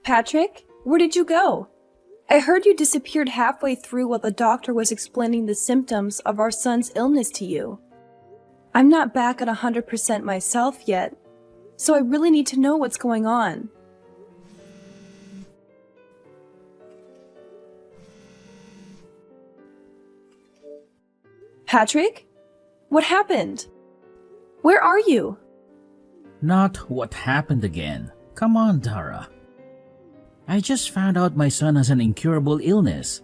Patrick, where did you go? I heard you disappeared halfway through while the doctor was explaining the symptoms of our son's illness to you. I'm not back at 100% myself yet, so I really need to know what's going on. Patrick? What happened? Where are you? Not what happened again. Come on, Dara. I just found out my son has an incurable illness.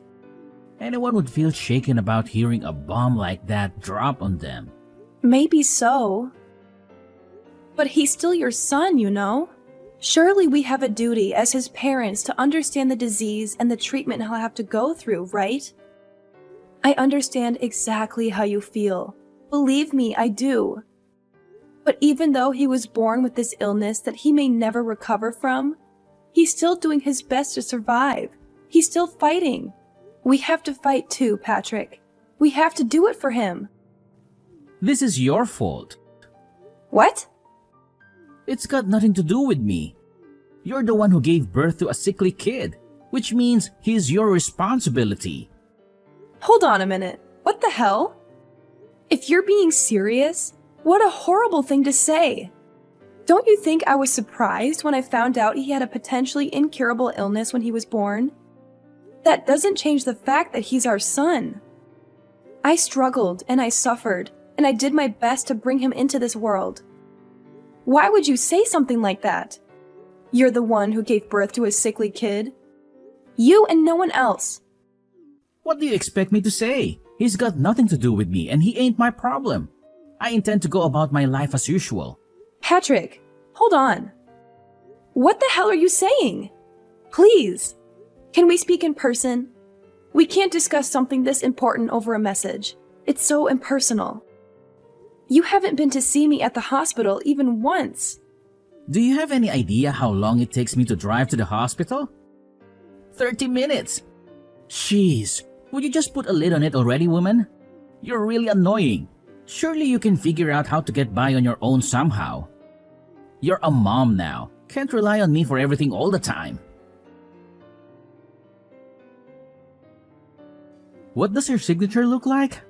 Anyone would feel shaken about hearing a bomb like that drop on them. Maybe so. But he's still your son, you know? Surely we have a duty as his parents to understand the disease and the treatment he'll have to go through, right? I understand exactly how you feel. Believe me, I do. But even though he was born with this illness that he may never recover from, he's still doing his best to survive. He's still fighting. We have to fight too, Patrick. We have to do it for him. This is your fault. What? It's got nothing to do with me. You're the one who gave birth to a sickly kid, which means he's your responsibility. Hold on a minute. What the hell? If you're being serious, what a horrible thing to say. Don't you think I was surprised when I found out he had a potentially incurable illness when he was born? That doesn't change the fact that he's our son. I struggled and I suffered, and I did my best to bring him into this world. Why would you say something like that? You're the one who gave birth to a sickly kid. You and no one else. What do you expect me to say? He's got nothing to do with me and he ain't my problem. I intend to go about my life as usual. Patrick, hold on. What the hell are you saying? Please, can we speak in person? We can't discuss something this important over a message. It's so impersonal. You haven't been to see me at the hospital even once. Do you have any idea how long it takes me to drive to the hospital? 30 minutes. Jeez, would you just put a lid on it already, woman? You're really annoying. Surely you can figure out how to get by on your own somehow. You're a mom now. Can't rely on me for everything all the time. What does your signature look like?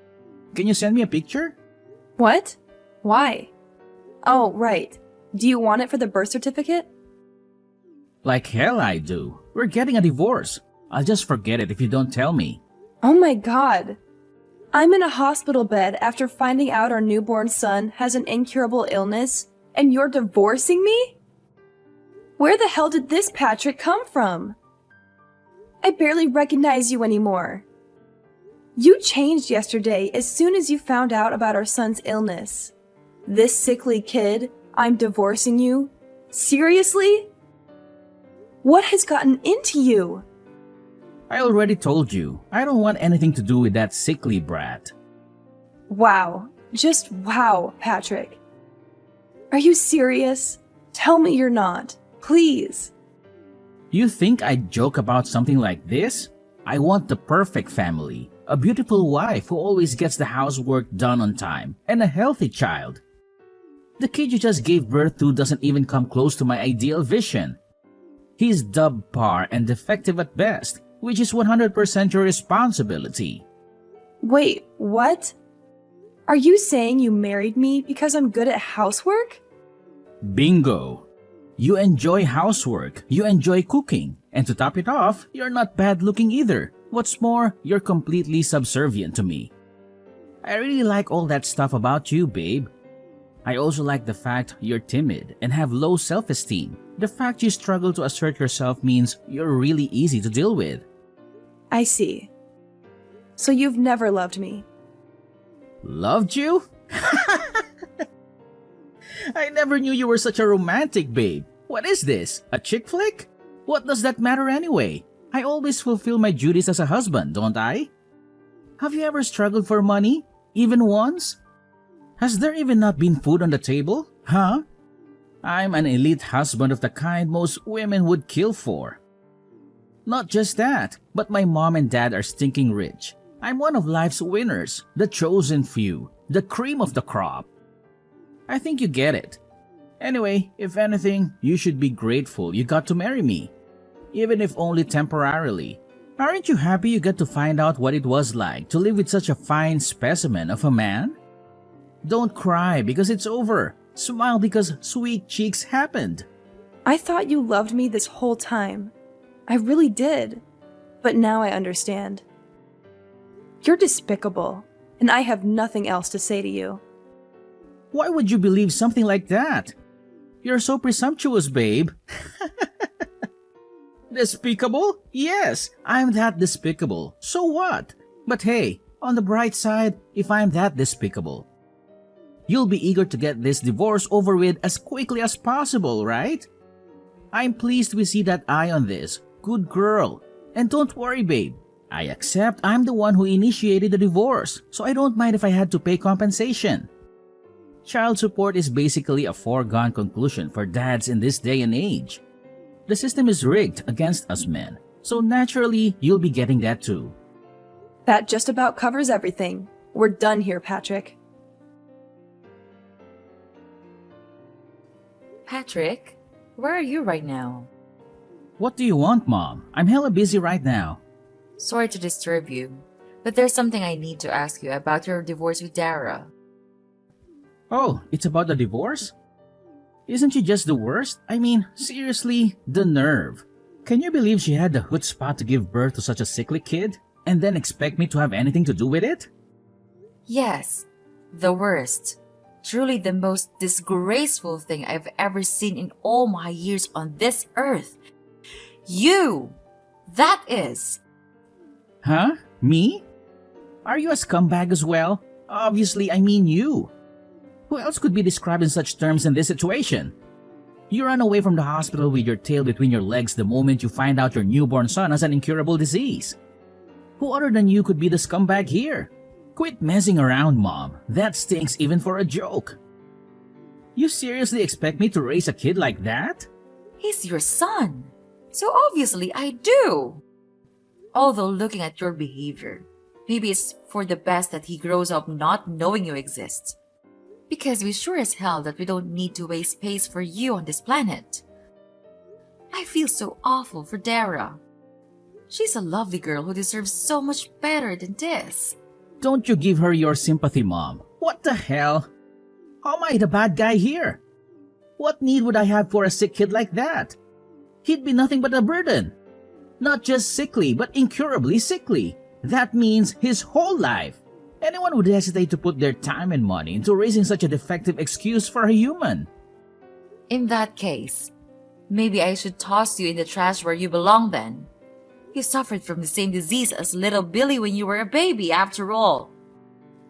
Can you send me a picture? What? Why? Oh, right. Do you want it for the birth certificate? Like hell I do. We're getting a divorce. I'll just forget it if you don't tell me. Oh my God. I'm in a hospital bed after finding out our newborn son has an incurable illness, and you're divorcing me? Where the hell did this Patrick come from? I barely recognize you anymore. You changed yesterday as soon as you found out about our son's illness. This sickly kid, I'm divorcing you? Seriously? What has gotten into you? I already told you, I don't want anything to do with that sickly brat. Wow. Just wow, Patrick. Are you serious? Tell me you're not. Please. You think I'd joke about something like this? I want the perfect family. A beautiful wife who always gets the housework done on time, and a healthy child. The kid you just gave birth to doesn't even come close to my ideal vision. He's subpar and defective at best, which is 100% your responsibility. Wait, what? Are you saying you married me because I'm good at housework? Bingo! You enjoy housework, you enjoy cooking, and to top it off, you're not bad looking either. What's more, you're completely subservient to me. I really like all that stuff about you, babe. I also like the fact you're timid and have low self-esteem. The fact you struggle to assert yourself means you're really easy to deal with. I see. So you've never loved me. Loved you? I never knew you were such a romantic, babe. What is this? A chick flick? What does that matter anyway? I always fulfill my duties as a husband, don't I? Have you ever struggled for money? Even once? Has there even not been food on the table? Huh? I'm an elite husband of the kind most women would kill for. Not just that, but my mom and dad are stinking rich. I'm one of life's winners, the chosen few, the cream of the crop. I think you get it. Anyway, if anything, you should be grateful you got to marry me. even if only temporarily. Aren't you happy you got to find out what it was like to live with such a fine specimen of a man? Don't cry because it's over. Smile because sweet cheeks happened. I thought you loved me this whole time. I really did. But now I understand. You're despicable, and I have nothing else to say to you. Why would you believe something like that? You're so presumptuous, babe. Despicable? Yes, I'm that despicable. So what? But hey, on the bright side, if I'm that despicable, you'll be eager to get this divorce over with as quickly as possible, right? I'm pleased we see that eye on this. Good girl. And don't worry, babe. I accept I'm the one who initiated the divorce, so I don't mind if I had to pay compensation. Child support is basically a foregone conclusion for dads in this day and age. The system is rigged against us men, so naturally you'll be getting that too. That just about covers everything. We're done here, Patrick. Patrick, where are you right now? What do you want, Mom? I'm hella busy right now. Sorry to disturb you, but there's something I need to ask you about your divorce with Dara. Oh, it's about the divorce? Isn't she just the worst? I mean, seriously, the nerve. Can you believe she had the chutzpah to give birth to such a sickly kid and then expect me to have anything to do with it? Yes, the worst. Truly the most disgraceful thing I've ever seen in all my years on this earth. You! That is! Huh? Me? Are you a scumbag as well? Obviously, I mean you. Who else could be described in such terms in this situation? You run away from the hospital with your tail between your legs the moment you find out your newborn son has an incurable disease. Who other than you could be the scumbag here? Quit messing around, Mom. That stinks even for a joke. You seriously expect me to raise a kid like that? He's your son. So obviously I do. Although looking at your behavior, maybe it's for the best that he grows up not knowing you exist. Because we sure as hell that we don't need to waste space for you on this planet. I feel so awful for Dara. She's a lovely girl who deserves so much better than this. Don't you give her your sympathy, Mom. What the hell? How am I the bad guy here? What need would I have for a sick kid like that? He'd be nothing but a burden. Not just sickly, but incurably sickly. That means his whole life. Anyone would hesitate to put their time and money into raising such a defective excuse for a human. In that case, maybe I should toss you in the trash where you belong then. You suffered from the same disease as little Billy when you were a baby, after all.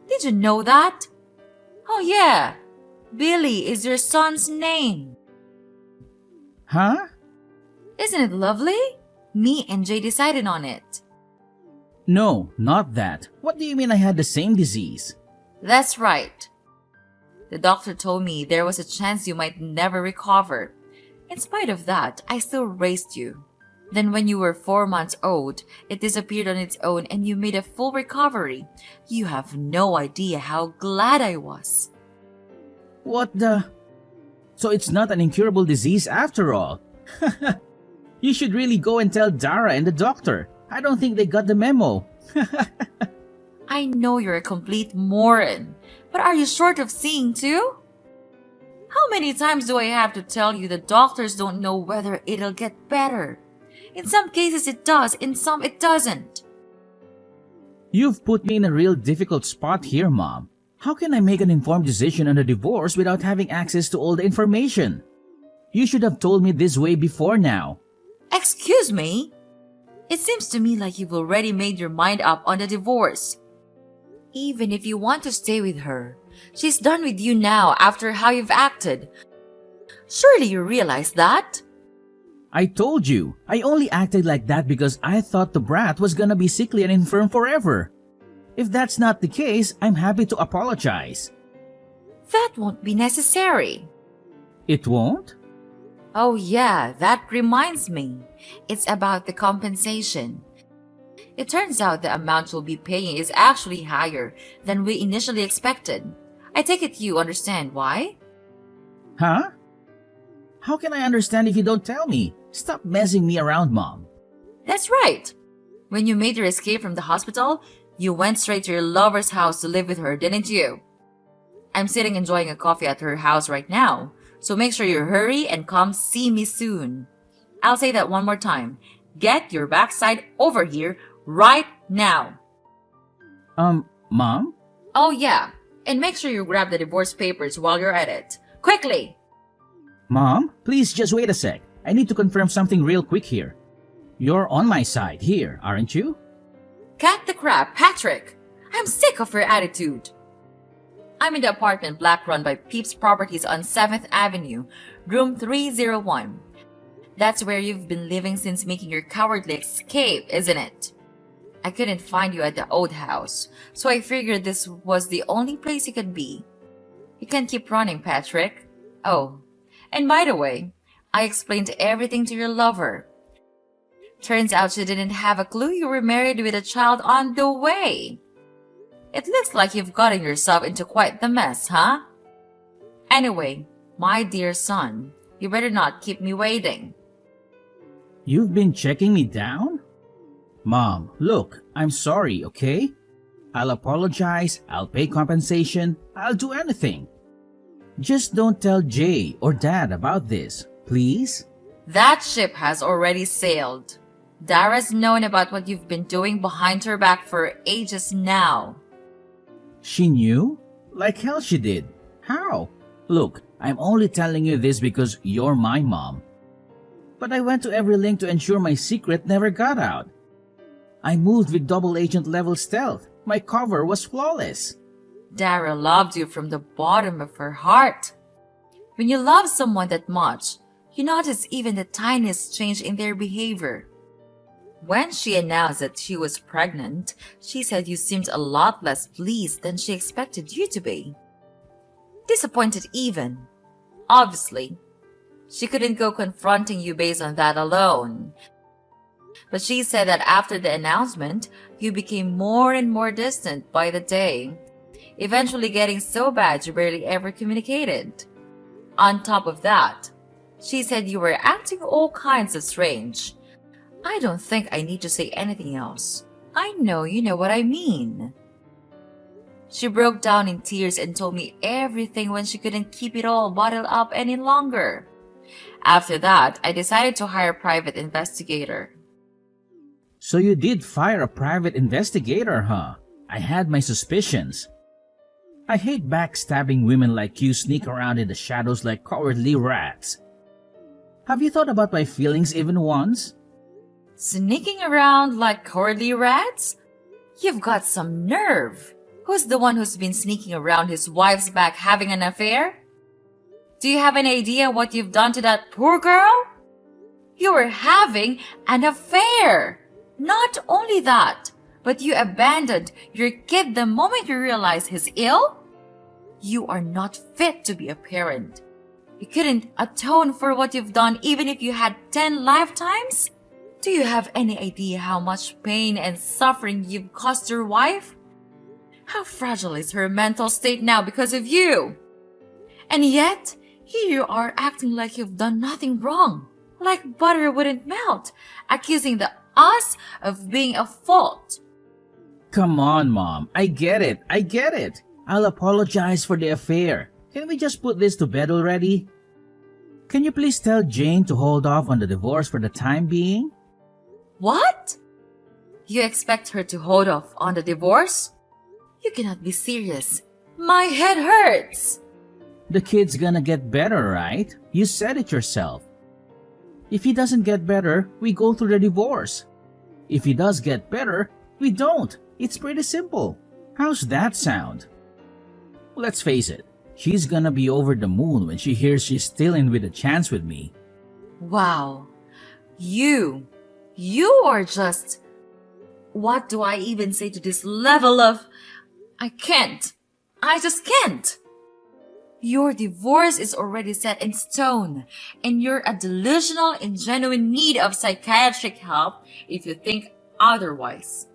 Did you know that? Oh yeah, Billy is your son's name. Huh? Isn't it lovely? Me and Jay decided on it. No, not that. What do you mean I had the same disease? That's right. The doctor told me there was a chance you might never recover. In spite of that, I still raised you. Then when you were 4 months old, it disappeared on its own and you made a full recovery. You have no idea how glad I was. What the? So it's not an incurable disease after all. You should really go and tell Dara and the doctor. I don't think they got the memo. I know you're a complete moron, but are you short of seeing too? How many times do I have to tell you the doctors don't know whether it'll get better? In some cases it does, in some it doesn't. You've put me in a real difficult spot here, Mom. How can I make an informed decision on a divorce without having access to all the information? You should have told me this way before now. Excuse me? It seems to me like you've already made your mind up on the divorce. Even if you want to stay with her, she's done with you now after how you've acted. Surely you realize that? I told you, I only acted like that because I thought the brat was gonna be sickly and infirm forever. If that's not the case, I'm happy to apologize. That won't be necessary. It won't? Oh yeah, that reminds me. It's about the compensation. It turns out the amount you'll be paying is actually higher than we initially expected. I take it you understand why? Huh? How can I understand if you don't tell me? Stop messing me around, Mom. That's right. When you made your escape from the hospital, you went straight to your lover's house to live with her, didn't you? I'm sitting enjoying a coffee at her house right now, so make sure you hurry and come see me soon. I'll say that one more time. Get your backside over here right now. Mom? Oh yeah, and make sure you grab the divorce papers while you're at it. Quickly! Mom, please just wait a sec. I need to confirm something real quick here. You're on my side here, aren't you? Cut the crap, Patrick! I'm sick of your attitude. I'm in the apartment block run by Peeps Properties on 7th Avenue, room 301. That's where you've been living since making your cowardly escape, isn't it? I couldn't find you at the old house, so I figured this was the only place you could be. You can't keep running, Patrick. Oh, and by the way, I explained everything to your lover. Turns out she didn't have a clue you were married with a child on the way. It looks like you've gotten yourself into quite the mess, huh? Anyway, my dear son, you better not keep me waiting. You've been checking me down? Mom, look, I'm sorry, okay? I'll apologize, I'll pay compensation, I'll do anything. Just don't tell Jay or Dad about this, please? That ship has already sailed. Dara's known about what you've been doing behind her back for ages now. She knew? Like hell she did. How? Look, I'm only telling you this because you're my mom. But I went to every link to ensure my secret never got out. I moved with double agent level stealth. My cover was flawless. Dara loved you from the bottom of her heart. When you love someone that much, you notice even the tiniest change in their behavior. When she announced that she was pregnant, she said you seemed a lot less pleased than she expected you to be. Disappointed even. Obviously, she couldn't go confronting you based on that alone. But she said that after the announcement, you became more and more distant by the day, eventually getting so bad you barely ever communicated. On top of that, she said you were acting all kinds of strange. I don't think I need to say anything else. I know you know what I mean. She broke down in tears and told me everything when she couldn't keep it all bottled up any longer. After that, I decided to hire a private investigator. So you did fire a private investigator, huh? I had my suspicions. I hate backstabbing women like you sneak around in the shadows like cowardly rats. Have you thought about my feelings even once? Sneaking around like cowardly rats? You've got some nerve. Who's the one who's been sneaking around his wife's back having an affair? Do you have any idea what you've done to that poor girl? You were having an affair. Not only that, but you abandoned your kid the moment you realized he's ill? You are not fit to be a parent. You couldn't atone for what you've done even if you had 10 lifetimes? Do you have any idea how much pain and suffering you've caused your wife? How fragile is her mental state now because of you? And yet, here you are acting like you've done nothing wrong. Like butter wouldn't melt, accusing us of being at fault. Come on, Mom. I get it. I'll apologize for the affair. Can we just put this to bed already? Can you please tell Jane to hold off on the divorce for the time being? What? You expect her to hold off on the divorce? You cannot be serious. My head hurts. The kid's gonna get better, right? You said it yourself. If he doesn't get better, we go through the divorce. If he does get better, we don't. It's pretty simple. How's that sound? Let's face it, she's gonna be over the moon when she hears she's still in with a chance with me. Wow. You are just... What do I even say to this level of... I just can't. Your divorce is already set in stone, and you're a delusional in genuine need of psychiatric help if you think otherwise.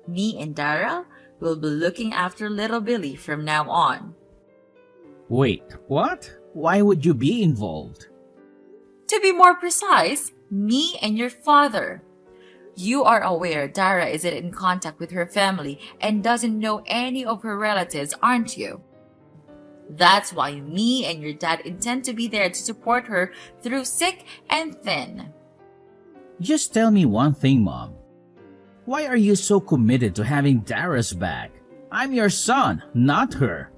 Me and Dara will be looking after little Billy from now on. Wait, what? Why would you be involved? To be more precise, me and your father. You are aware Dara isn't in contact with her family and doesn't know any of her relatives, aren't you? That's why me and your dad intend to be there to support her through thick and thin. Just tell me one thing, Mom. Why are you so committed to having Dara's back? I'm your son, not her.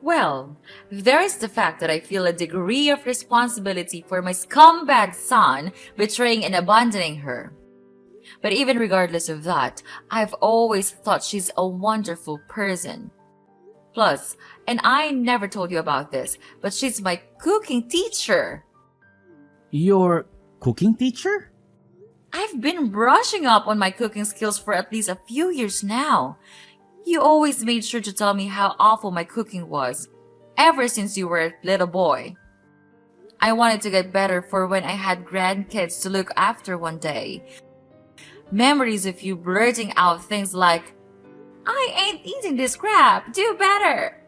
Well, there is the fact that I feel a degree of responsibility for my scumbag son betraying and abandoning her. But even regardless of that, I've always thought she's a wonderful person. Plus, and I never told you about this, but she's my cooking teacher. Your cooking teacher? I've been brushing up on my cooking skills for at least a few years now. You always made sure to tell me how awful my cooking was, ever since you were a little boy. I wanted to get better for when I had grandkids to look after one day. Memories of you blurting out things like, "I ain't eating this crap, do better,"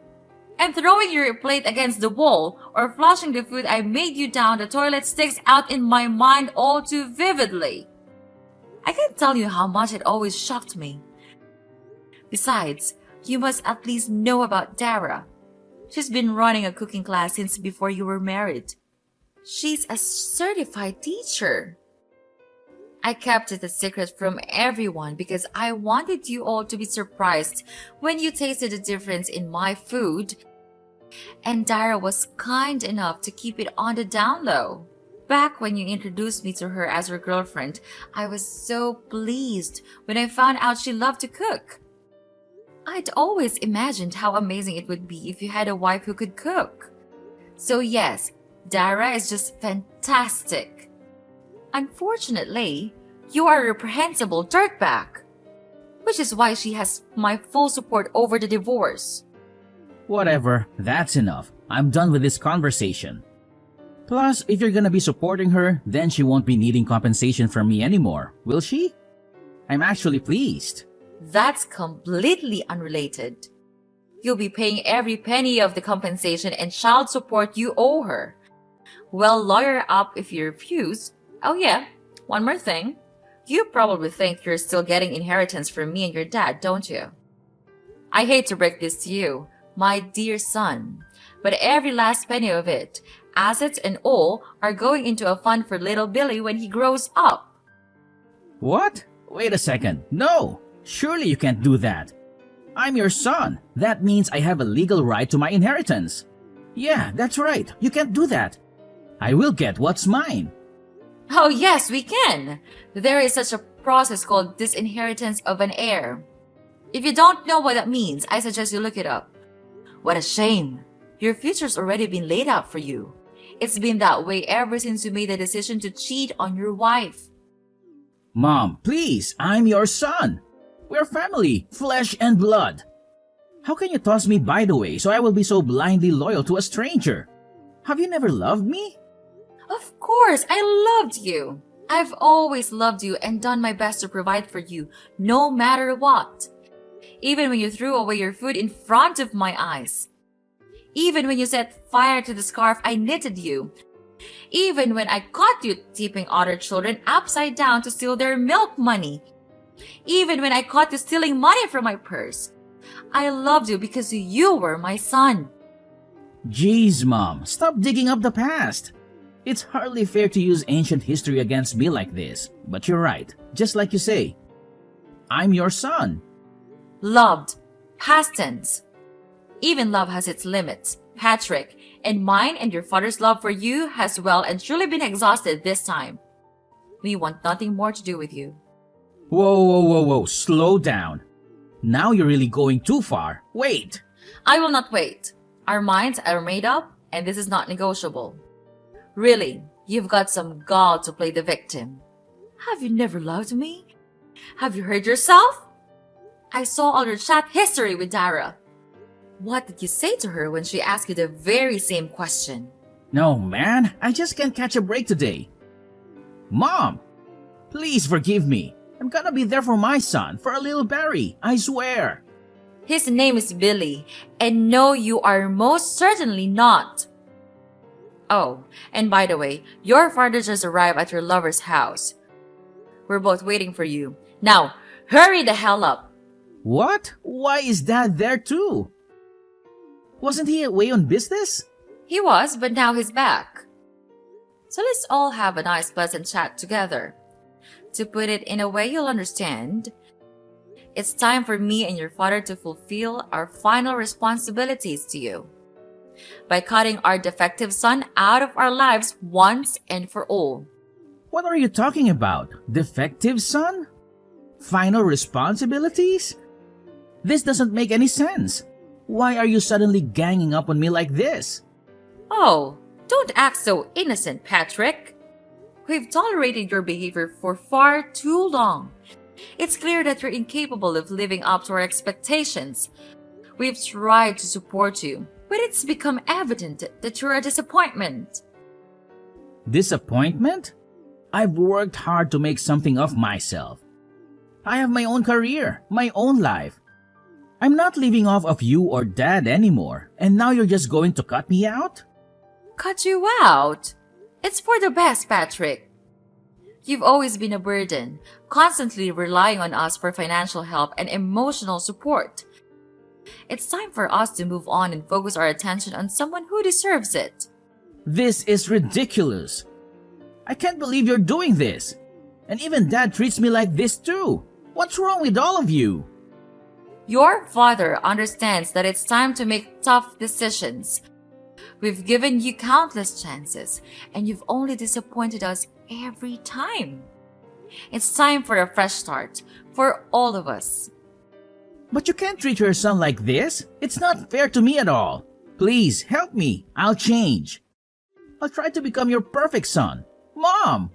and throwing your plate against the wall or flushing the food I made you down the toilet sticks out in my mind all too vividly. I can't tell you how much it always shocked me. Besides, you must at least know about Dara. She's been running a cooking class since before you were married. She's a certified teacher. I kept it a secret from everyone because I wanted you all to be surprised when you tasted the difference in my food. And Dara was kind enough to keep it on the down low. Back when you introduced me to her as her girlfriend, I was so pleased when I found out she loved to cook. I'd always imagined how amazing it would be if you had a wife who could cook. So yes, Dara is just fantastic. Unfortunately, you are a reprehensible dirtbag, which is why she has my full support over the divorce. Whatever, that's enough. I'm done with this conversation. Plus, if you're gonna be supporting her, then she won't be needing compensation from me anymore, will she? I'm actually pleased. That's completely unrelated. You'll be paying every penny of the compensation and child support you owe her. Well, lawyer up if you refuse. Oh yeah, one more thing. You probably think you're still getting inheritance from me and your dad, don't you? I hate to break this to you, my dear son, but every last penny of it, assets and all, are going into a fund for little Billy when he grows up. What? Wait a second. No! Surely you can't do that. I'm your son. That means I have a legal right to my inheritance. Yeah, that's right. You can't do that. I will get what's mine. Oh yes, we can. There is such a process called disinheritance of an heir. If you don't know what that means, I suggest you look it up. What a shame. Your future's already been laid out for you. It's been that way ever since you made the decision to cheat on your wife. Mom, please, I'm your son. We're family, flesh and blood. How can you toss me by the way so I will be so blindly loyal to a stranger? Have you never loved me? Of course, I loved you. I've always loved you and done my best to provide for you, no matter what. Even when you threw away your food in front of my eyes. Even when you set fire to the scarf I knitted you. Even when I caught you tipping other children upside down to steal their milk money. Even when I caught you stealing money from my purse. I loved you because you were my son. Jeez, Mom, stop digging up the past. It's hardly fair to use ancient history against me like this, but you're right, just like you say. I'm your son. Loved. Past tense. Even love has its limits, Patrick, and mine and your father's love for you has well and truly been exhausted this time. We want nothing more to do with you. Whoa, slow down. Now you're really going too far. Wait. I will not wait. Our minds are made up, and this is not negotiable. Really, you've got some gall to play the victim. Have you never loved me? Have you heard yourself? I saw all your chat history with Dara. What did you say to her when she asked you the very same question? No, man, I just can't catch a break today. Mom, please forgive me. I'm gonna be there for my son, for a little Barry, I swear. His name is Billy, and no, you are most certainly not. Oh, and by the way, your father just arrived at your lover's house. We're both waiting for you. Now, hurry the hell up. What? Why is Dad there too? Wasn't he away on business? He was, but now he's back. So let's all have a nice pleasant chat together. To put it in a way you'll understand, it's time for me and your father to fulfill our final responsibilities to you by cutting our defective son out of our lives once and for all. What are you talking about? Defective son? Final responsibilities? This doesn't make any sense. Why are you suddenly ganging up on me like this? Oh, don't act so innocent, Patrick. We've tolerated your behavior for far too long. It's clear that you're incapable of living up to our expectations. We've tried to support you, but it's become evident that you're a disappointment. Disappointment? I've worked hard to make something of myself. I have my own career, my own life. I'm not living off of you or Dad anymore, and now you're just going to cut me out? Cut you out? It's for the best, Patrick. You've always been a burden, constantly relying on us for financial help and emotional support. It's time for us to move on and focus our attention on someone who deserves it. This is ridiculous. I can't believe you're doing this. And even Dad treats me like this too. What's wrong with all of you? Your father understands that it's time to make tough decisions. We've given you countless chances, and you've only disappointed us every time. It's time for a fresh start for all of us. But you can't treat your son like this. It's not fair to me at all. Please, help me. I'll change. I'll try to become your perfect son. Mom!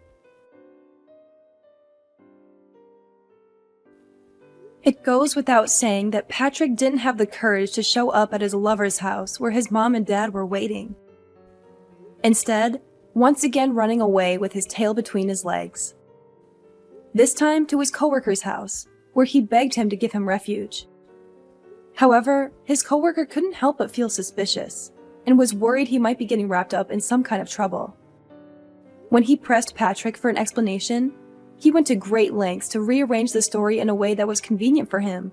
It goes without saying that Patrick didn't have the courage to show up at his lover's house where his mom and dad were waiting. Instead, once again running away with his tail between his legs. This time to his coworker's house, where he begged him to give him refuge. However, his coworker couldn't help but feel suspicious, and was worried he might be getting wrapped up in some kind of trouble. When he pressed Patrick for an explanation, he went to great lengths to rearrange the story in a way that was convenient for him,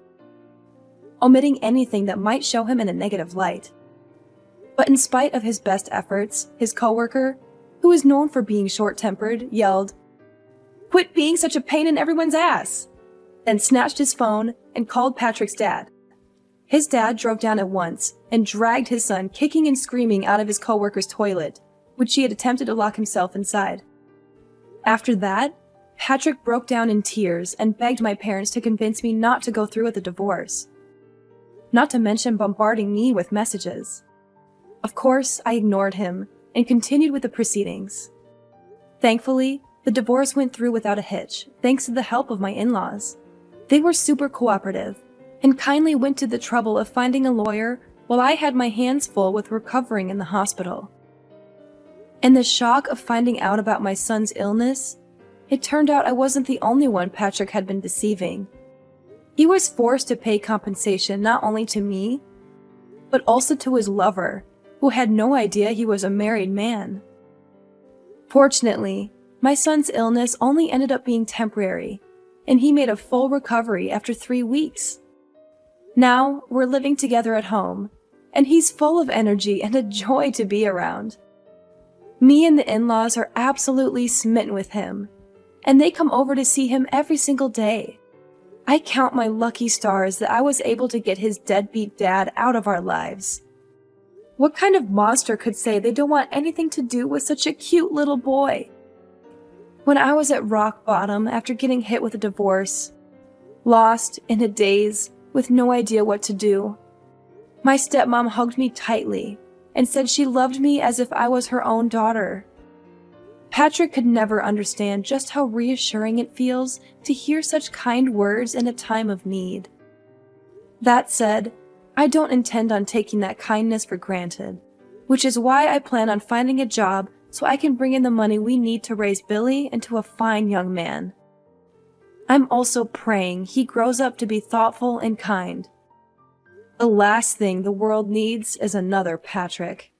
omitting anything that might show him in a negative light. But in spite of his best efforts, his coworker, who is known for being short-tempered, yelled, "Quit being such a pain in everyone's ass!" then snatched his phone and called Patrick's dad. His dad drove down at once and dragged his son kicking and screaming out of his coworker's toilet, which he had attempted to lock himself inside. After that, Patrick broke down in tears and begged my parents to convince me not to go through with the divorce. Not to mention bombarding me with messages. Of course, I ignored him and continued with the proceedings. Thankfully, the divorce went through without a hitch, thanks to the help of my in-laws. They were super cooperative and kindly went to the trouble of finding a lawyer while I had my hands full with recovering in the hospital. In the shock of finding out about my son's illness, it turned out I wasn't the only one Patrick had been deceiving. He was forced to pay compensation not only to me, but also to his lover, who had no idea he was a married man. Fortunately, my son's illness only ended up being temporary, and he made a full recovery after 3 weeks. Now, we're living together at home, and he's full of energy and a joy to be around. Me and the in-laws are absolutely smitten with him, and they come over to see him every single day. I count my lucky stars that I was able to get his deadbeat dad out of our lives. What kind of monster could say they don't want anything to do with such a cute little boy? When I was at rock bottom after getting hit with a divorce, lost, in a daze, with no idea what to do, my stepmom hugged me tightly and said she loved me as if I was her own daughter. Patrick could never understand just how reassuring it feels to hear such kind words in a time of need. That said, I don't intend on taking that kindness for granted, which is why I plan on finding a job so I can bring in the money we need to raise Billy into a fine young man. I'm also praying he grows up to be thoughtful and kind. The last thing the world needs is another Patrick.